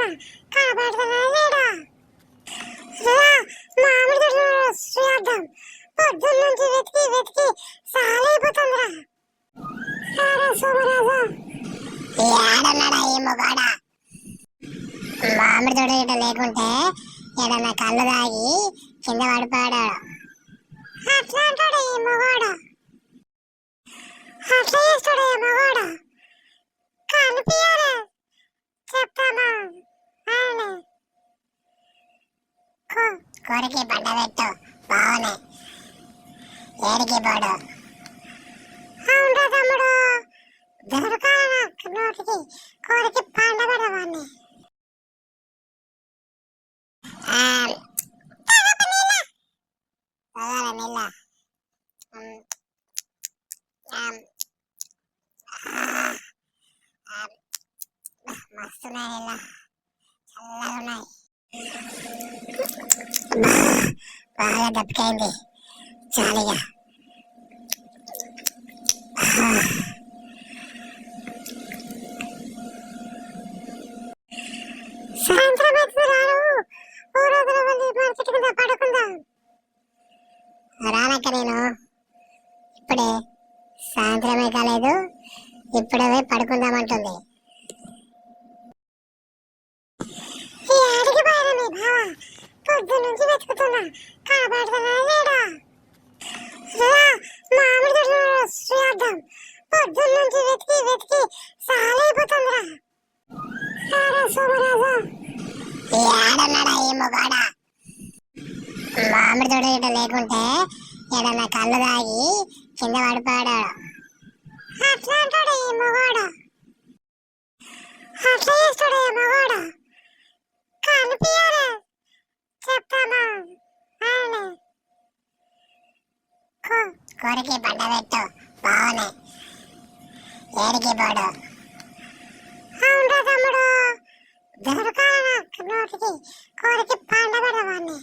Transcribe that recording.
వెతుకుతున్నా కనబడుతున్నా లేడా మామిడి తోటలో చూద్దాం పొద్దున్న నుంచి వెతికి వెతికి సాలైపోతుందిరా సోమరాజా ఏడన్నాడా ఈ మొగాడా మామిడి తోట గిట్ట లేకుంటే ఏడన్నా కళ్ళు తాగి కింద పడిపోయాడు అట్లా అంటాడు ఈ మొగాడు అట్లా చేస్తాడు ఈ మొగాడు కనిపించాలి చెప్తామా ఆయన కోరికి పంట పెట్టు బాగున్నాయి ఏడికి పోడు అవునరా తమ్ముడు దొరకాల నోటికి కోరికి పండ పెడవాన్ని మస్తున్నాయి ఇలా చల్లగా ఉన్నాయి బాగా దప్పికైంది చాలిగా సాయంత్రం పడుకుందాం రానక్క నేను ఇప్పుడే సాయంత్రమే కాలేదు ఇప్పుడే పడుకుందామంటుంది పొద్దు నుంచి వెతుకుతున్నా కనబడుతున్నా లేడా మామిడి తోటలో చూద్దాం పొద్దున్న నుంచి వెతికి వెతికి సాలైపోతుందిరా సోమరాజా ఏడన్నాడా ఈ మొగాడా మామిడి తోట గిట్ట లేకుంటే ఏడన్నా కళ్ళు తాగి కింద పడిపోయాడు అట్లా అంటాడు ఈ మొగాడు అట్లా చేస్తాడు ఈ మొగాడు కనిపించాలి చెప్తామా ఆయన కోరికి పంట పెట్టు బాగున్నాయి ఏడికి పోడు అవునరా తమ్ముడు దొరకాల నోటికి కోరికి పండ పెడవాన్ని